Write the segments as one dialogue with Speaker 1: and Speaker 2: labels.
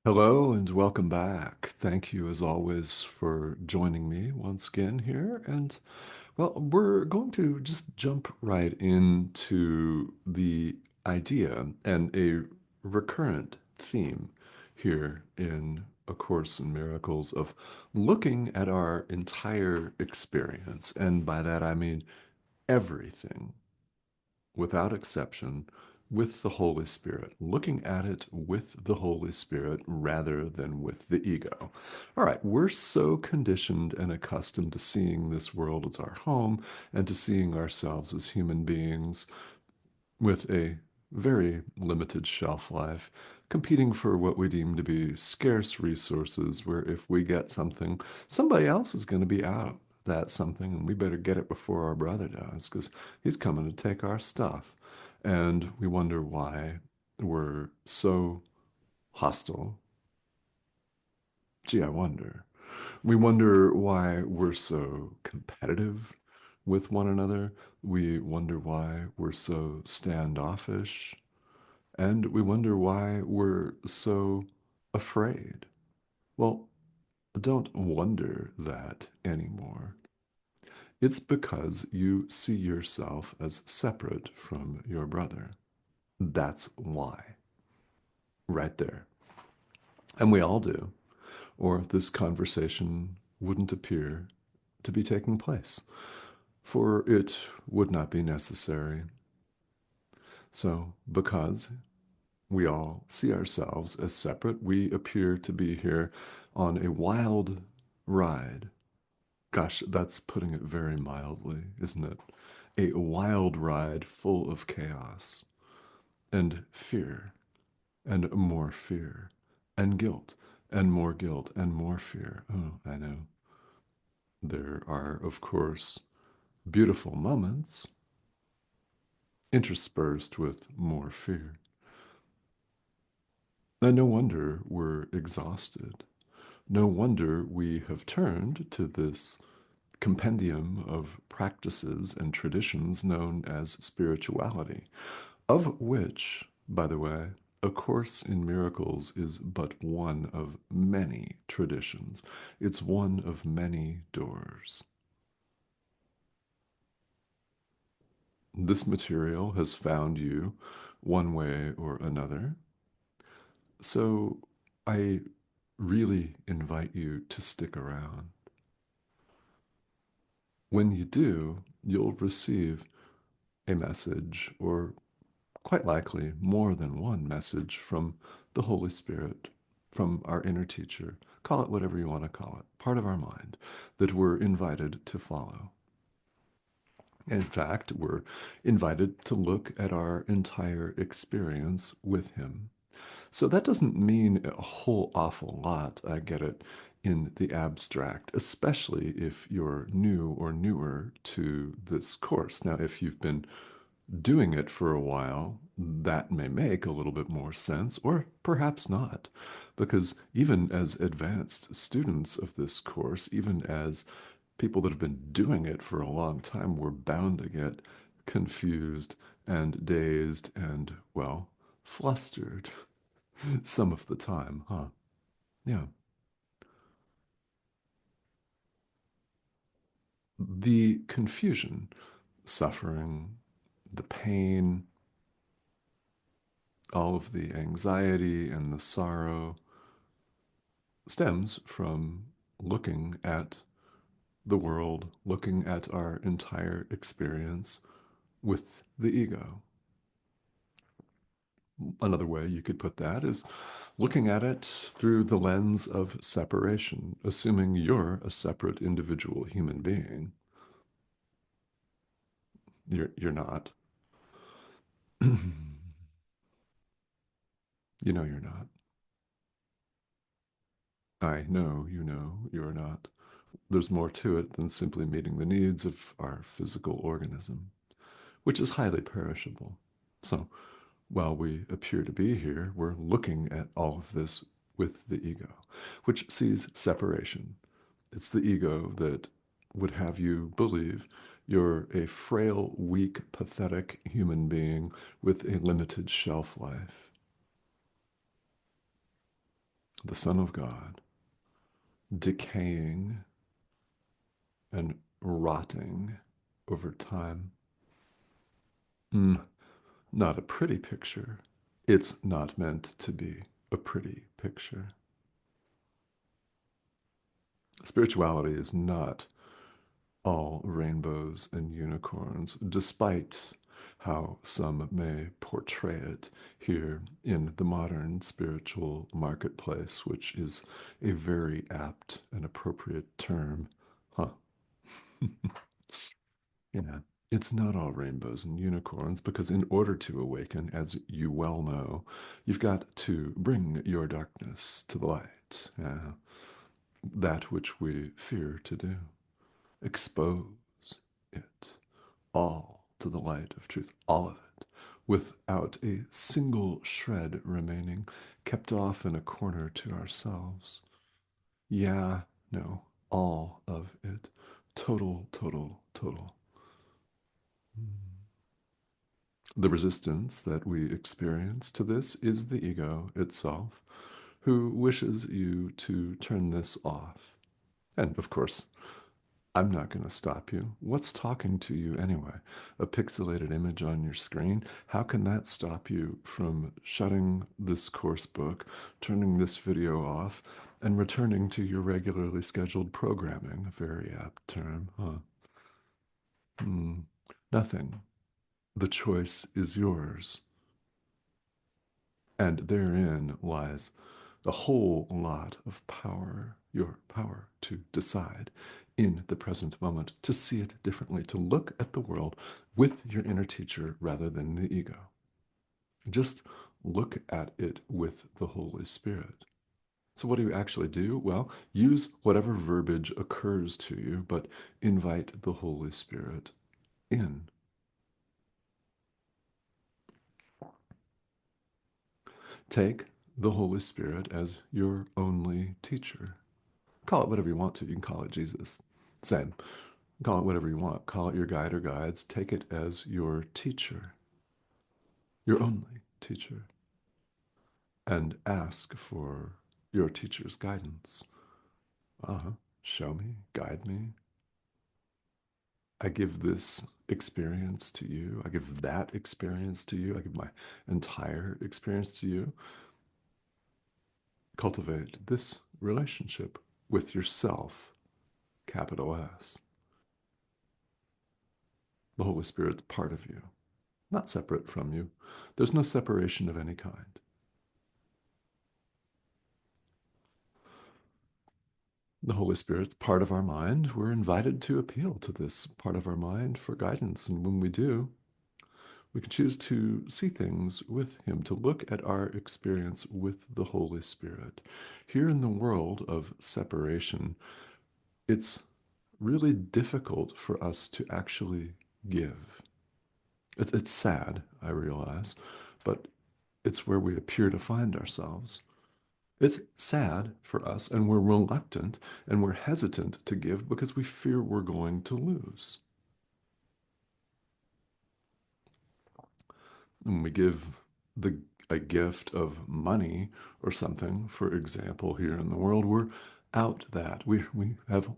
Speaker 1: Hello and welcome back. Thank you, as always, for joining me once again here. We're going to just jump right into the idea and a recurrent theme here in A Course in Miracles of looking at our entire experience. And by that, I mean everything without exception, with the Holy Spirit, looking at it with the Holy Spirit rather than with the ego. All right, we're so conditioned and accustomed to seeing this world as our home and to seeing ourselves as human beings with a very limited shelf life, competing for what we deem to be scarce resources, where if we get something, somebody else is going to be out of that something, and we better get it before our brother does, because he's coming to take our stuff. And we wonder why we're so hostile. Gee, I wonder. We wonder why we're so competitive with one another. We wonder why we're so standoffish. And we wonder why we're so afraid. Well, don't wonder that anymore. It's because you see yourself as separate from your brother. That's why, right there. And we all do, or this conversation wouldn't appear to be taking place, for it would not be necessary. So, because we all see ourselves as separate, we appear to be here on a wild ride. Gosh, that's putting it very mildly, isn't it? A wild ride full of chaos and fear and more fear and guilt and more guilt and more fear. Oh, I know. There are, of course, beautiful moments interspersed with more fear. And no wonder we're exhausted. No wonder we have turned to this compendium of practices and traditions known as spirituality, of which, by the way, A Course in Miracles is but one of many traditions. It's one of many doors. This material has found you one way or another. So I really invite you to stick around. When you do, you'll receive a message, or quite likely more than one message from the Holy Spirit, from our inner teacher. Call it whatever you want to call it, part of our mind that we're invited to follow. In fact, we're invited to look at our entire experience with Him. So that doesn't mean a whole awful lot, I get it, in the abstract, especially if you're new or newer to this course. Now, if you've been doing it for a while, that may make a little bit more sense, or perhaps not. Because even as advanced students of this course, even as people that have been doing it for a long time, we're bound to get confused and dazed and, well, flustered some of the time, huh? Yeah. The confusion, suffering, the pain, all of the anxiety and the sorrow stems from looking at the world, looking at our entire experience with the ego. Another way you could put that is looking at it through the lens of separation, assuming you're a separate individual human being. You're not. You know you're not. I know you know you're not. There's more to it than simply meeting the needs of our physical organism, which is highly perishable. So, while we appear to be here, we're looking at all of this with the ego, which sees separation. It's the ego that would have you believe you're a frail, weak, pathetic human being with a limited shelf life. the Son of God, decaying and rotting over time. Mm, not a pretty picture. It's not meant to be a pretty picture. Spirituality is not all rainbows and unicorns, despite how some may portray it here in the modern spiritual marketplace, which is a very apt and appropriate term. Huh. Yeah. It's not all rainbows and unicorns because, in order to awaken, as you well know, you've got to bring your darkness to the light. Yeah. That which we fear to do. Expose it all to the light of truth, all of it, without a single shred remaining, kept off in a corner to ourselves. Yeah, no, all of it. Total, total, total. The resistance that we experience to this is the ego itself, who wishes you to turn this off. And of course, I'm not going to stop you. What's talking to you anyway? A pixelated image on your screen? How can that stop you from shutting this course book, turning this video off, and returning to your regularly scheduled programming? A very apt term, huh? Hmm. Nothing. The choice is yours. And therein lies a whole lot of power, your power to decide in the present moment, to see it differently, to look at the world with your inner teacher rather than the ego. Just look at it with the Holy Spirit. So, what do you actually do? Well, use whatever verbiage occurs to you, but invite the Holy Spirit in. Take the Holy Spirit as your only teacher. Call it whatever you want to. You can call it Jesus. Same. Call it whatever you want. Call it your guide or guides. Take it as your teacher, your only teacher, and ask for your teacher's guidance. Uh-huh. Show me, guide me. I give this experience to you. I give that experience to you. I give my entire experience to you. Cultivate this relationship with yourself, capital S. The Holy Spirit's part of you, not separate from you. There's no separation of any kind. The Holy Spirit's part of our mind. We're invited to appeal to this part of our mind for guidance. And when we do, we can choose to see things with Him, to look at our experience with the Holy Spirit. Here in the world of separation, it's really difficult for us to actually give. It's sad, I realize, but it's where we appear to find ourselves. It's sad for us, and we're reluctant and we're hesitant to give because we fear we're going to lose. When we give the a gift of money or something, for example, here in the world, we're out that. We have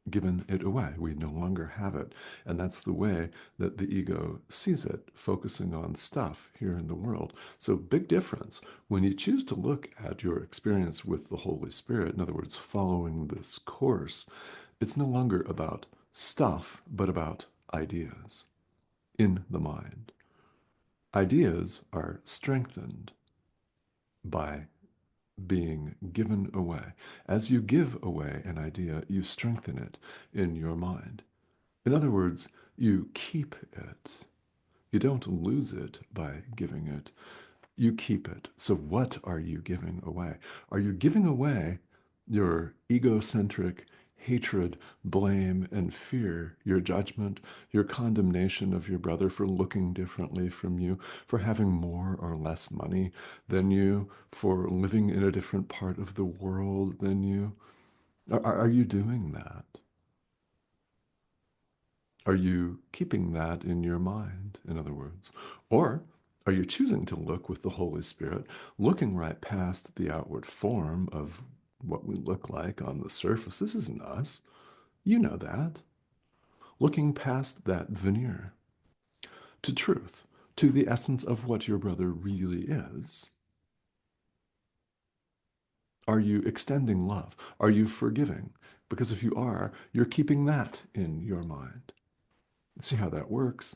Speaker 1: given it away. We no longer have it. And that's the way that the ego sees it, focusing on stuff here in the world. So, big difference. When you choose to look at your experience with the Holy Spirit, in other words, following this course, it's no longer about stuff, but about ideas in the mind. Ideas are strengthened by being given away. As you give away an idea, you strengthen it in your mind. In other words, you keep it. You don't lose it by giving it. You keep it. So, what are you giving away? Are you giving away your egocentric hatred, blame, and fear, your judgment, your condemnation of your brother for looking differently from you, for having more or less money than you, for living in a different part of the world than you? Are you doing that? Are you keeping that in your mind, in other words? Or Are you choosing to look with the Holy Spirit, looking right past the outward form of what we look like on the surface? This isn't us. You know that. Looking past that veneer to truth, to the essence of what your brother really is. Are you extending love? Are you forgiving? Because if you are, you're keeping that in your mind. See how that works?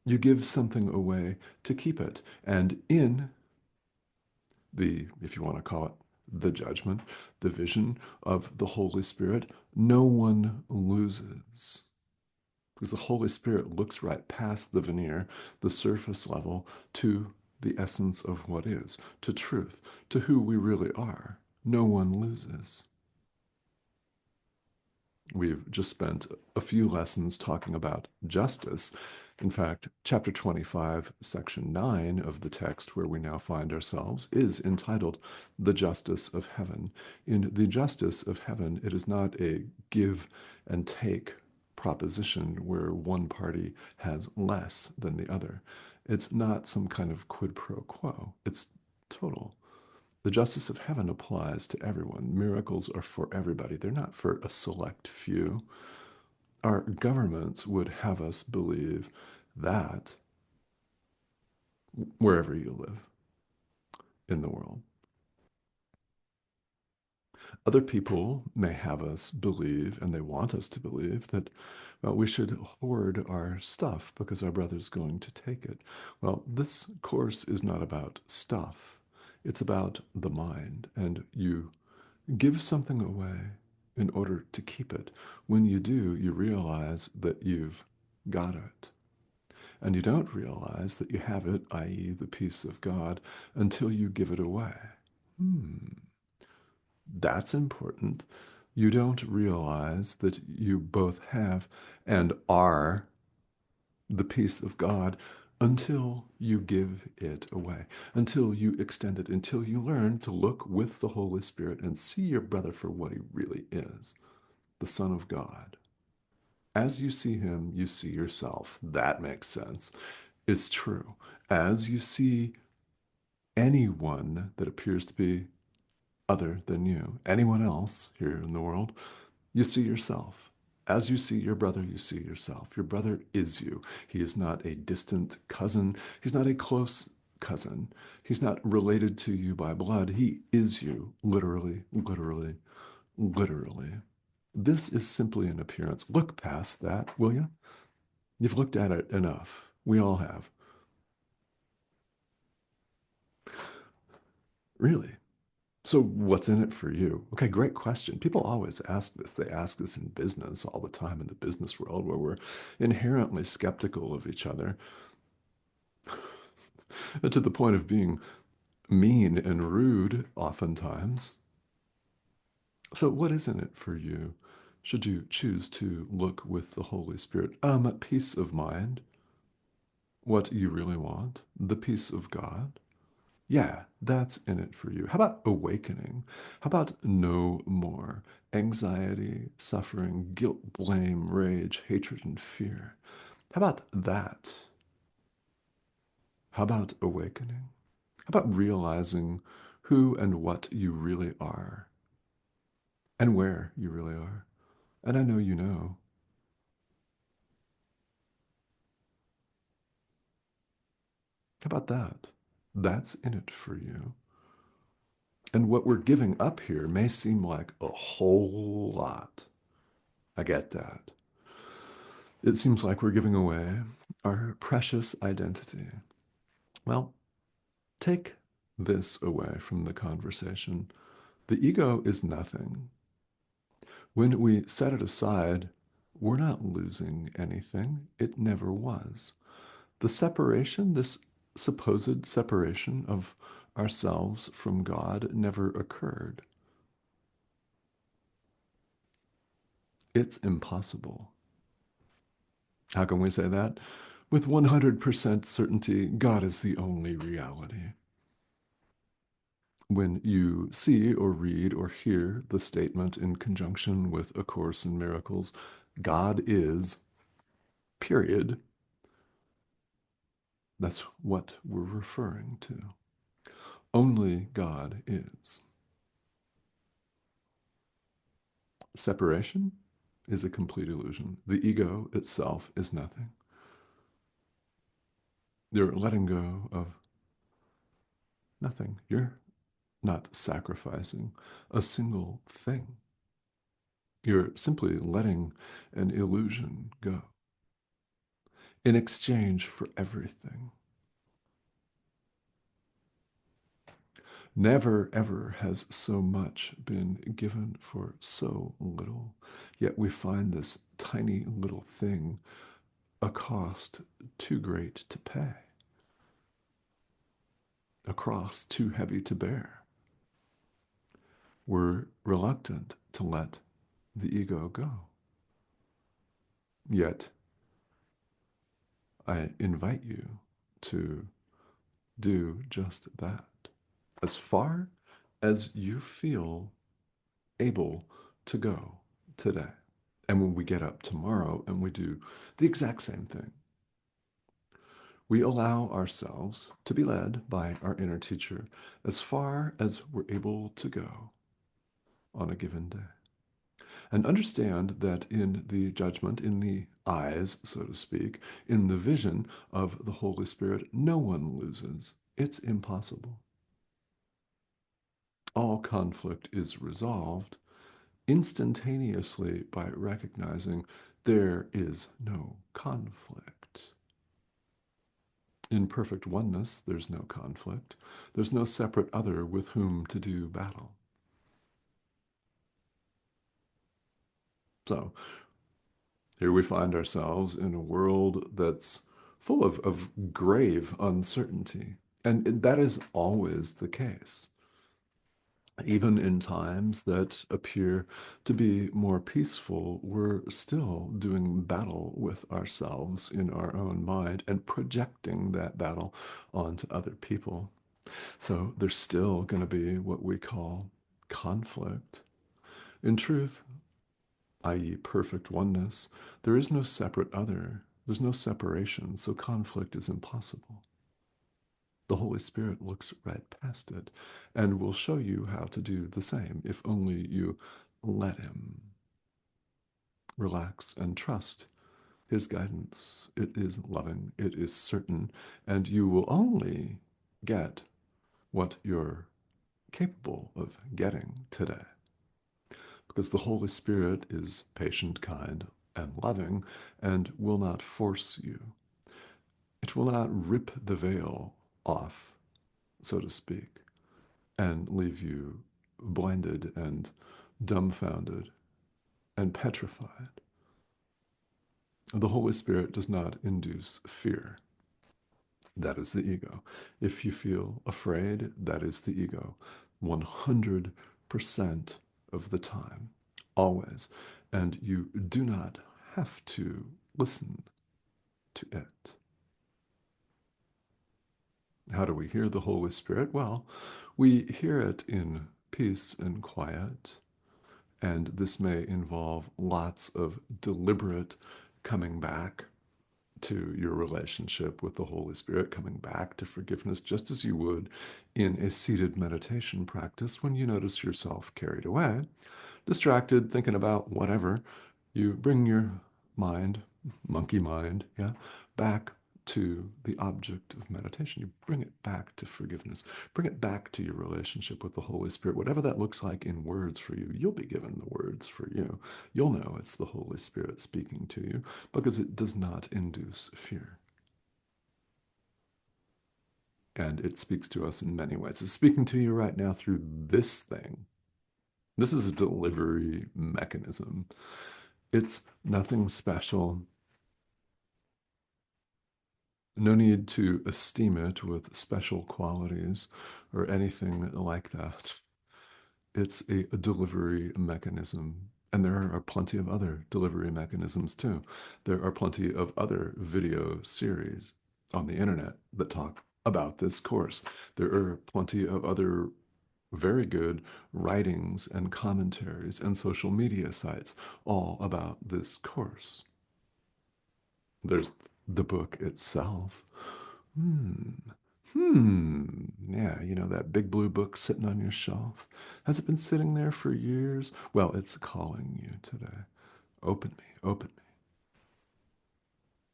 Speaker 1: You give something away to keep it. And in the, if you want to call it the judgment, the vision of the Holy Spirit, no one loses. Because the Holy Spirit looks right past the veneer, the surface level, to the essence of what is, to truth, to who we really are. No one loses. We've just spent a few lessons talking about justice. In fact, chapter 25, section 9 of the text where we now find ourselves is entitled The Justice of Heaven. In the justice of heaven, it is not a give and take proposition where one party has less than the other. It's not some kind of quid pro quo, it's total. The justice of heaven applies to everyone. Miracles are for everybody, they're not for a select few. Our governments would have us believe that wherever you live in the world. Other people may have us believe, and they want us to believe, that, well, we should hoard our stuff because our brother's going to take it. Well, this course is not about stuff, it's about the mind, and you give something away in order to keep it. When you do, you realize that you've got it. And you don't realize that you have it, i.e., the peace of God, until you give it away. Hmm, that's important. You don't realize that you both have and are the peace of God until you give it away, until you extend it, until you learn to look with the Holy Spirit and see your brother for what he really is, the Son of God. As you see him, you see yourself. That makes sense. It's true. As you see anyone that appears to be other than you, anyone else here in the world, you see yourself. As you see your brother, you see yourself. Your brother is you. He is not a distant cousin. He's not a close cousin. He's not related to you by blood. He is you, literally, literally, literally. This is simply an appearance. Look past that, will you? You've looked at it enough. We all have. Really. So, what's in it for you? Okay, great question. People always ask this. They ask this in business all the time in the business world where we're inherently skeptical of each other to the point of being mean and rude oftentimes. So, what is in it for you? Should you choose to look with the Holy Spirit? Peace of mind, what you really want, the peace of God. Yeah, that's in it for you. How about awakening? How about no more anxiety, suffering, guilt, blame, rage, hatred, and fear? How about that? How about awakening? How about realizing who and what you really are and where you really are? And I know you know. How about that? That's in it for you. And what we're giving up here may seem like a whole lot. I get that. It seems like we're giving away our precious identity. Well, take this away from the conversation. The ego is nothing. When we set it aside, we're not losing anything. It never was. The separation, this supposed separation of ourselves from God, never occurred. It's impossible. How can we say that? With 100% certainty, God is the only reality. When you see or read or hear the statement in conjunction with A Course in Miracles, God is, period, That's what we're referring to. Only God is. Separation is a complete illusion. The ego itself is nothing. You're letting go of nothing. You're not sacrificing a single thing. You're simply letting an illusion go in exchange for everything. Never, ever has so much been given for so little. Yet we find this tiny little thing a cost too great to pay, a cross too heavy to bear. We're reluctant to let the ego go. Yet, I invite you to do just that. As far as you feel able to go today. And when we get up tomorrow and we do the exact same thing, we allow ourselves to be led by our inner teacher as far as we're able to go on a given day. And understand that in the judgment, in the eyes, so to speak, in the vision of the Holy Spirit, no one loses. It's impossible. All conflict is resolved instantaneously by recognizing there is no conflict. In perfect oneness, there's no conflict. There's no separate other with whom to do battle. So here we find ourselves in a world that's full of grave uncertainty. And that is always the case. Even in times that appear to be more peaceful, we're still doing battle with ourselves in our own mind and projecting that battle onto other people. So there's still going to be what we call conflict. In truth, i.e., perfect oneness, there is no separate other. There's no separation, so conflict is impossible. The Holy Spirit looks right past it and will show you how to do the same if only you let Him. Relax and trust His guidance. It is loving, it is certain, and you will only get what you're capable of getting today. Because the Holy Spirit is patient, kind, and loving, and will not force you. It will not rip the veil off, so to speak, and leave you blinded and dumbfounded and petrified. The Holy Spirit does not induce fear. That is the ego. If you feel afraid, that is the ego. 100% of the time, always. And you do not have to listen to it. How do we hear the Holy Spirit? Well, we hear it in peace and quiet, and this may involve lots of deliberate coming back to your relationship with the Holy Spirit, coming back to forgiveness, just as you would in a seated meditation practice when you notice yourself carried away, distracted, thinking about whatever. You bring your mind, monkey mind, yeah, back to the object of meditation. You bring it back to forgiveness. Bring it back to your relationship with the Holy Spirit. Whatever that looks like in words for you, you'll be given the words for you. You'll know it's the Holy Spirit speaking to you because it does not induce fear. And it speaks to us in many ways. It's speaking to you right now through this thing. This is a delivery mechanism. It's nothing special. No need to esteem it with special qualities or anything like that. It's a delivery mechanism. And there are plenty of other delivery mechanisms too. There are plenty of other video series on the internet that talk about this course. There are plenty of other very good writings and commentaries and social media sites all about this course. There's the book itself, Hmm. Hmm. Yeah, that big blue book sitting on your shelf. Has it been sitting there for years? Well, it's calling you today. Open me, open me.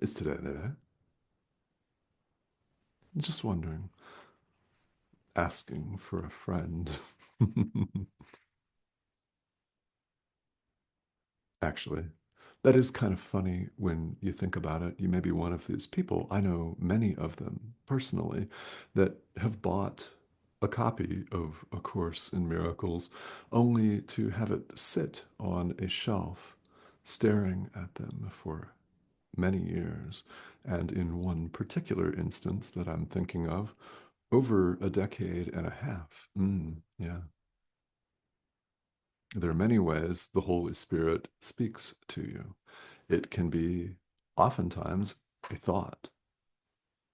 Speaker 1: Is today the day? Just wondering. Asking for a friend. Actually, that is kind of funny when you think about it. You may be one of these people. I know many of them personally that have bought a copy of A Course in Miracles only to have it sit on a shelf, staring at them for many years. And in one particular instance that I'm thinking of, over a decade and a half. Yeah. There are many ways the Holy Spirit speaks to you. It can be oftentimes a thought,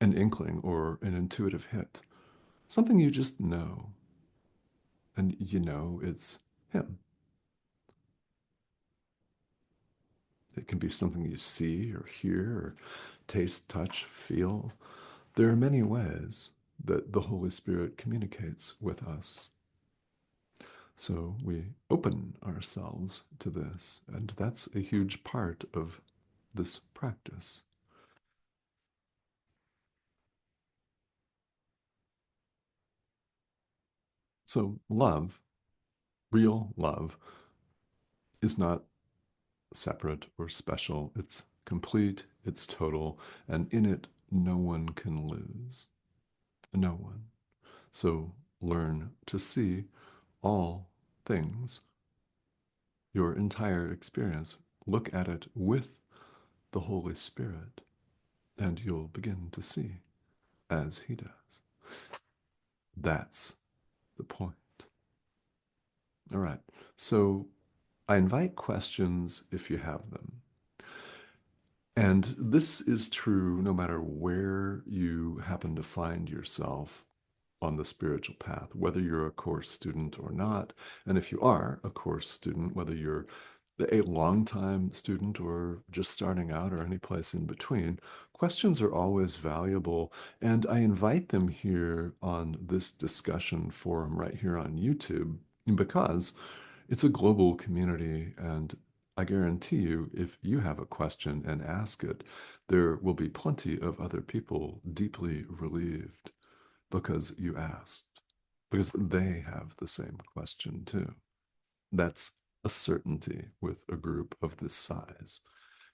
Speaker 1: an inkling, or an intuitive hit, something you just know, and you know it's Him. It can be something you see or hear or taste, touch, feel. There are many ways that the Holy Spirit communicates with us. So we open ourselves to this, and that's a huge part of this practice. So, love, real love, is not separate or special. It's complete, it's total, and in it, no one can lose. No one. So, learn to see all things, your entire experience. Look at it with the Holy Spirit, and you'll begin to see as He does. That's the point. All right. So, I invite questions if you have them. And this is true no matter where you happen to find yourself on the spiritual path, whether you're a course student or not. And if you are a course student, whether you're a long-time student or just starting out or any place in between, questions are always valuable. And I invite them here on this discussion forum right here on YouTube because it's a global community, and I guarantee you, if you have a question and ask it, there will be plenty of other people deeply relieved because you asked, because they have the same question too. That's a certainty with a group of this size.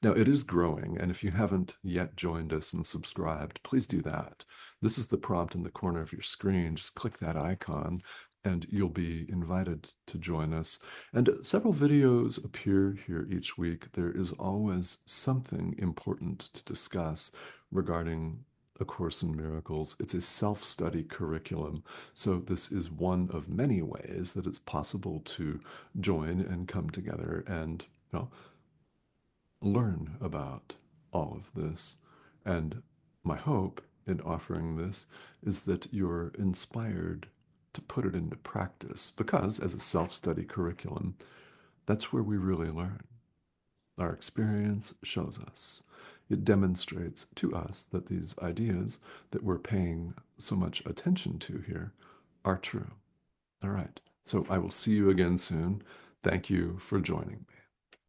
Speaker 1: Now, it is growing, and if you haven't yet joined us and subscribed, please do that. This is the prompt in the corner of your screen. Just click that icon, and you'll be invited to join us. And several videos appear here each week. There is always something important to discuss regarding A Course in Miracles. It's a self-study curriculum, so this is one of many ways that it's possible to join and come together and, learn about all of this. And my hope in offering this is that you're inspired to put it into practice because, as a self study curriculum, that's where we really learn. Our experience shows us. It demonstrates to us that these ideas that we're paying so much attention to here are true. All right. So I will see you again soon. Thank you for joining me.